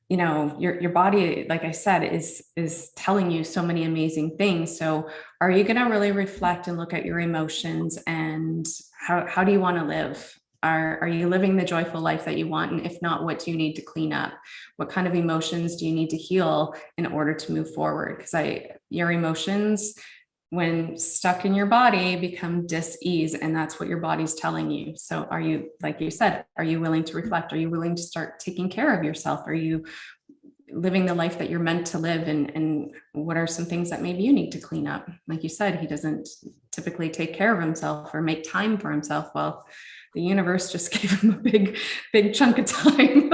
your body, like I said, is telling you so many amazing things. So are you going to really reflect and look at your emotions, and how do you want to live? Are you living the joyful life that you want? And if not, what do you need to clean up? What kind of emotions do you need to heal in order to move forward? Because your emotions, when stuck in your body, become dis-ease, and that's what your body's telling you. So are you, like you said, are you willing to reflect? Are you willing to start taking care of yourself? Are you living the life that you're meant to live? And what are some things that maybe you need to clean up? Like you said, he doesn't typically take care of himself or make time for himself. Well, the universe just gave him a big chunk of time.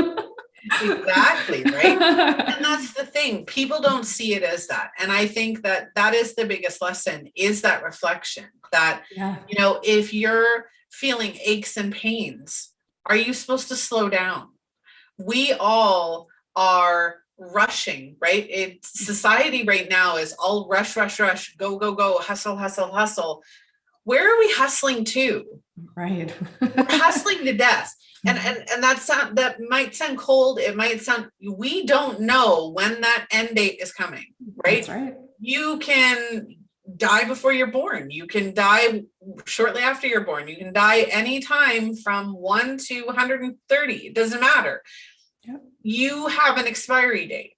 Exactly, right? And that's the thing. People don't see it as that. And I think that is the biggest lesson, is that reflection that, if you're feeling aches and pains, are you supposed to slow down? We all are rushing, right? Society right now is all rush, rush, rush, go, go, go, hustle, hustle, hustle. Where are we hustling to? Right. We're hustling to death. And that might sound cold. It might sound, we don't know when that end date is coming, right? That's right. You can die before you're born. You can die shortly after you're born. You can die anytime from 1 to 130. It doesn't matter. Yep. You have an expiry date,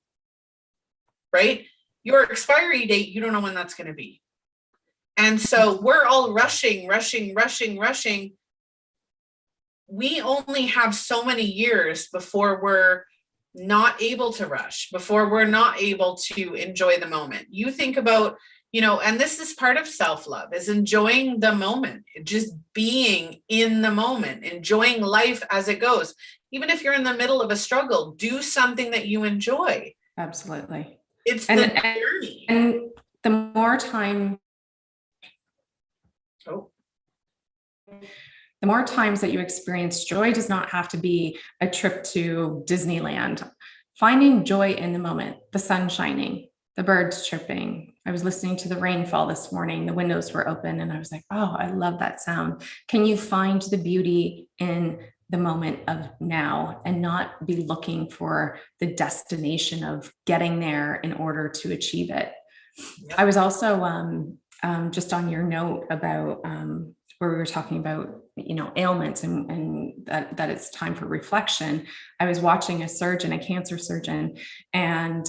right? Your expiry date, you don't know when that's going to be. And so we're all rushing. We only have so many years before we're not able to rush, before we're not able to enjoy the moment. You think about, and this is part of self-love, is enjoying the moment, just being in the moment, enjoying life as it goes. Even if you're in the middle of a struggle, do something that you enjoy. Absolutely. It's the journey. And the more time, the more times that you experience joy does not have to be a trip to Disneyland. Finding joy in the moment, the sun shining, the birds chirping. I was listening to the rainfall this morning. The windows were open and I was like, oh, I love that sound. Can you find the beauty in the moment of now and not be looking for the destination of getting there in order to achieve it? Yep. I was also just on your note about where we were talking about, ailments and that it's time for reflection. I was watching a cancer surgeon, and,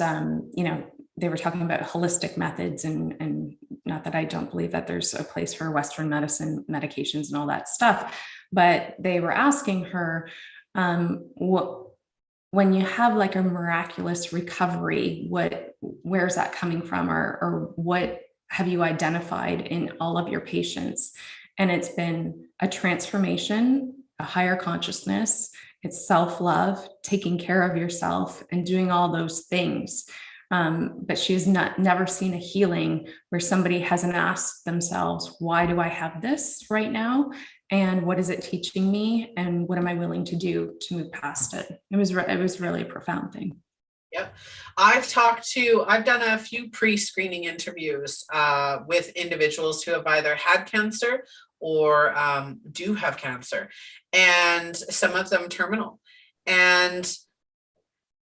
they were talking about holistic methods and not that I don't believe that there's a place for Western medicine, medications and all that stuff, but they were asking her, when you have like a miraculous recovery, where's that coming from? Or what have you identified in all of your patients? And it's been a transformation, a higher consciousness, it's self-love, taking care of yourself and doing all those things. But she has never seen a healing where somebody hasn't asked themselves, why do I have this right now? And what is it teaching me? And what am I willing to do to move past it? It was really a profound thing. Yep. I've done a few pre-screening interviews with individuals who have either had cancer or do have cancer, and some of them terminal. And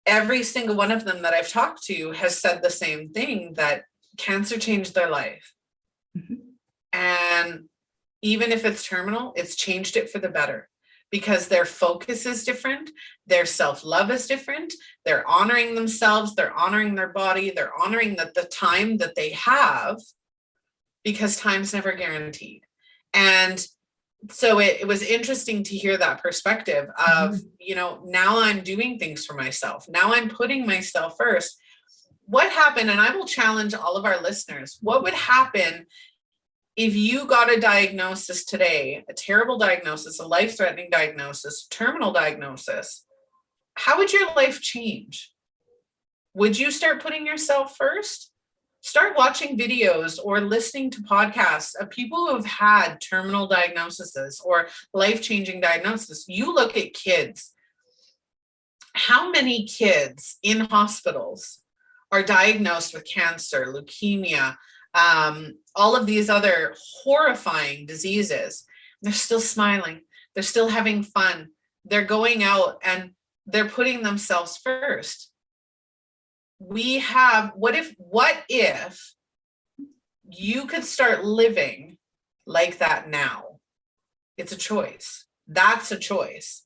every single one of them that I've talked to has said the same thing, that cancer changed their life. Mm-hmm. And even if it's terminal, it's changed it for the better, because their focus is different. Their self-love is different. They're honoring themselves. They're honoring their body. They're honoring the time that they have, because time's never guaranteed. And so it was interesting to hear that perspective of, now I'm doing things for myself. Now I'm putting myself first. What happened, and I will challenge all of our listeners, what would happen if you got a diagnosis today, a terrible diagnosis, a life-threatening diagnosis, terminal diagnosis? How would your life change? Would you start putting yourself first? Start watching videos or listening to podcasts of people who have had terminal diagnoses or life-changing diagnoses. You look at kids. How many kids in hospitals are diagnosed with cancer, leukemia, all of these other horrifying diseases? They're still smiling. They're still having fun. They're going out and they're putting themselves first. What if you could start living like that now? It's a choice. That's a choice.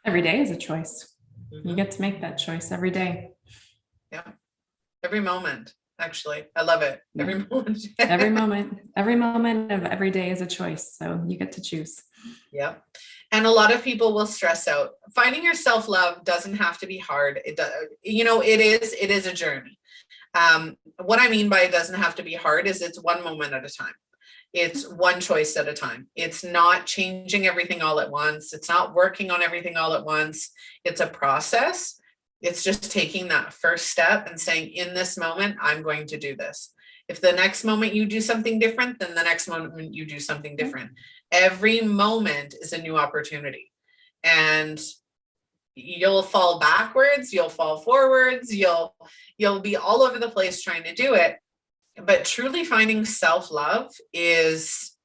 Every day is a choice. Mm-hmm. You get to make that choice every day. Yeah. Every moment, actually. I love it. Yeah. Every moment. Every moment of every day is a choice. So you get to choose. Yeah. And a lot of people will stress out. Finding your self-love doesn't have to be hard. It is a journey. What I mean by it doesn't have to be hard is it's one moment at a time. It's one choice at a time. It's not changing everything all at once. It's not working on everything all at once. It's a process. It's just taking that first step and saying, in this moment, I'm going to do this. If the next moment you do something different, then the next moment you do something different. Every moment is a new opportunity. And you'll fall backwards, you'll fall forwards, you'll be all over the place trying to do it. But truly finding self-love is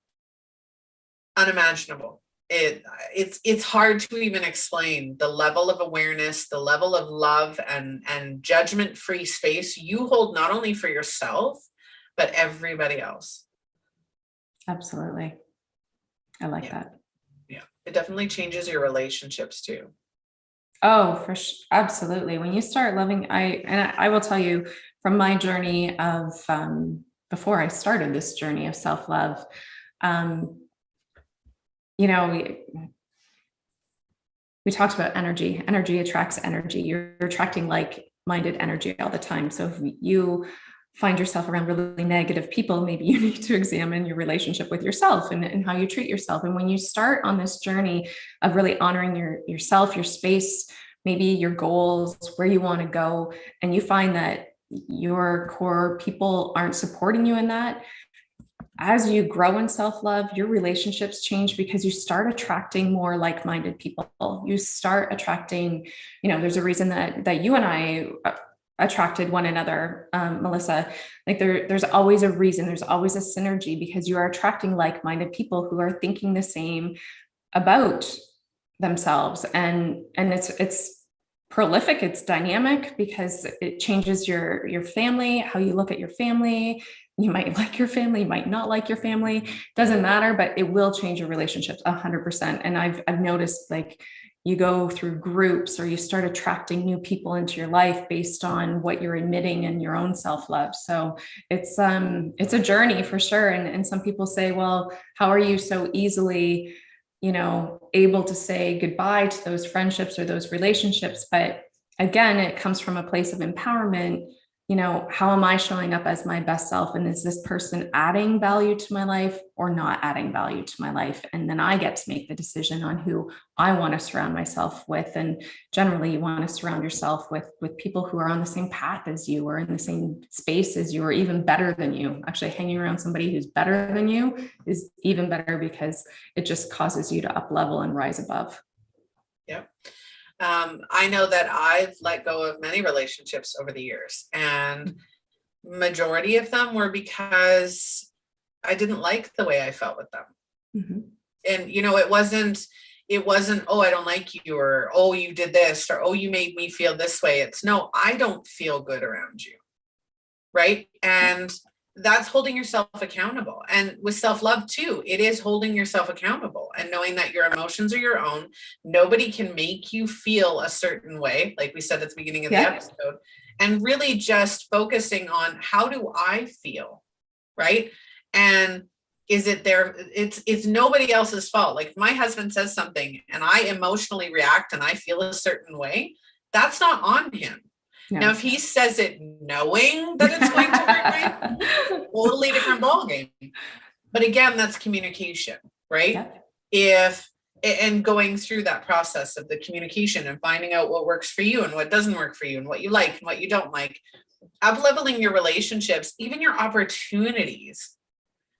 unimaginable. It's hard to even explain the level of awareness, the level of love and judgment-free space you hold, not only for yourself, but everybody else. Absolutely. I like that. Yeah. It definitely changes your relationships too. Oh, for sure. Absolutely. When you start loving, I will tell you from my journey of, before I started this journey of self-love, you know, we talked about energy. Energy attracts energy. You're attracting like-minded energy all the time. So if you find yourself around really negative people, maybe you need to examine your relationship with yourself and how you treat yourself. And when you start on this journey of really honoring yourself, your space, maybe your goals, where you want to go, and you find that your core people aren't supporting you in that, as you grow in self-love, your relationships change because you start attracting more like-minded people. You start attracting, there's a reason that you and I attracted one another, Melissa. Like there's always a reason, there's always a synergy, because you are attracting like-minded people who are thinking the same about themselves. And it's prolific, it's dynamic, because it changes your family, how you look at your family. You might like your family, you might not like your family, doesn't matter, but it will change your relationships 100%. And I've noticed, like, you go through groups or you start attracting new people into your life based on what you're admitting in your own self-love. So it's a journey for sure. And some people say, well, how are you so easily, able to say goodbye to those friendships or those relationships? But again, it comes from a place of empowerment. How am I showing up as my best self? And is this person adding value to my life or not adding value to my life? And then I get to make the decision on who I want to surround myself with. And generally, you want to surround yourself with people who are on the same path as you, or in the same space as you, or even better than you. Actually, hanging around somebody who's better than you is even better, because it just causes you to up level and rise above. Yep. I know that I've let go of many relationships over the years, and majority of them were because I didn't like the way I felt with them. Mm-hmm. And, it wasn't, oh, I don't like you, or, oh, you did this, or, oh, you made me feel this way. It's no, I don't feel good around you. Right. And that's holding yourself accountable. And with self-love too, it is holding yourself accountable and knowing that your emotions are your own. Nobody can make you feel a certain way, like we said at the beginning of the episode, and really just focusing on, how do I feel? Right. And is it there? It's nobody else's fault. Like, if my husband says something and I emotionally react and I feel a certain way, that's not on him. No. Now, if he says it knowing that it's going to hurt me, totally different ballgame. But again, that's communication, right? Yeah. And going through that process of the communication and finding out what works for you and what doesn't work for you and what you like and what you don't like, up-leveling your relationships, even your opportunities,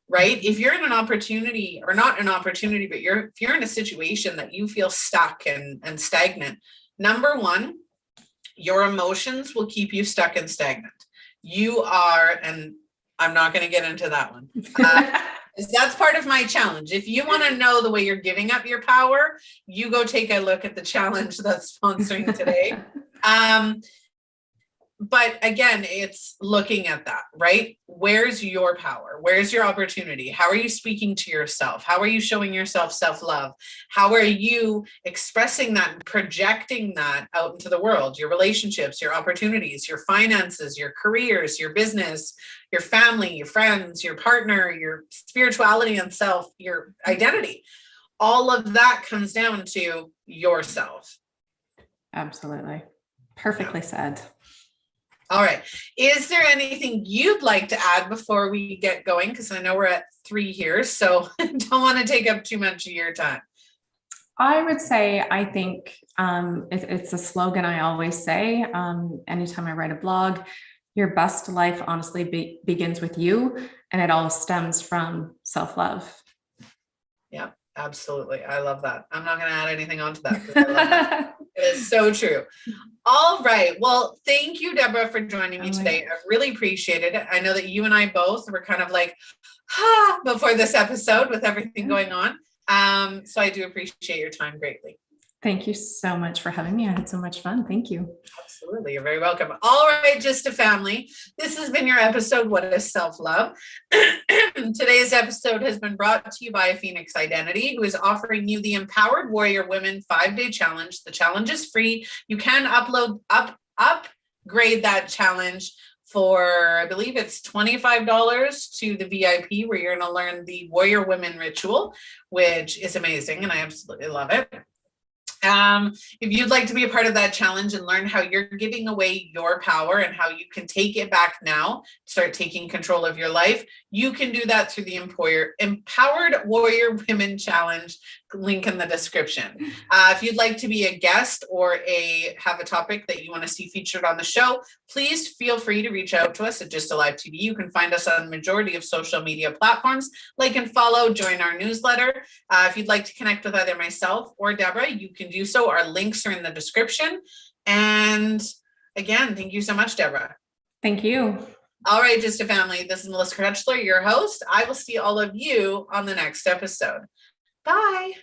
right? If you're in an opportunity, or not an opportunity, but if you're in a situation that you feel stuck and stagnant, number one, your emotions will keep you stuck and stagnant. You are, and I'm not going to get into that one. That's part of my challenge. If you want to know the way you're giving up your power, you go take a look at the challenge that's sponsoring today. But again, it's looking at that, right? Where's your power? Where's your opportunity? How are you speaking to yourself? How are you showing yourself self-love? How are you expressing that and projecting that out into the world? Your relationships, your opportunities, your finances, your careers, your business, your family, your friends, your partner, your spirituality and self, your identity. All of that comes down to yourself. Absolutely. Perfectly said. All right. Is there anything you'd like to add before we get going? Because I know we're at 3 here, so I don't want to take up too much of your time. I would say, I think it's a slogan I always say anytime I write a blog: your best life honestly begins with you, and it all stems from self-love. Yeah, absolutely. I love that. I'm not going to add anything onto that. I love that. It is so true. All right. Well, thank you, Deborah, for joining me today. I really appreciate it. I know that you and I both were kind of like, before this episode with everything going on. So I do appreciate your time greatly. Thank you so much for having me. I had so much fun. Thank you. Absolutely. You're very welcome. All right, Just a Family. This has been your episode, What is Self-Love? Today's episode has been brought to you by Phoenix Identity, who is offering you the Empowered Warrior Women 5-Day Challenge. The challenge is free. You can upgrade that challenge for, I believe it's $25 to the VIP, where you're going to learn the Warrior Women Ritual, which is amazing, and I absolutely love it. If you'd like to be a part of that challenge and learn how you're giving away your power and how you can take it back now, start taking control of your life, you can do that through the Empowered Warrior Women Challenge, link in the description. If you'd like to be a guest or have a topic that you want to see featured on the show, please feel free to reach out to us at Just Alive TV. You can find us on the majority of social media platforms. Like and follow, join our newsletter. If you'd like to connect with either myself or Deborah, you can do so. Our links are in the description. And again, thank you so much, Deborah. Thank you. All right, Just a Family. This is Melissa Krechler, your host. I will see all of you on the next episode. Bye.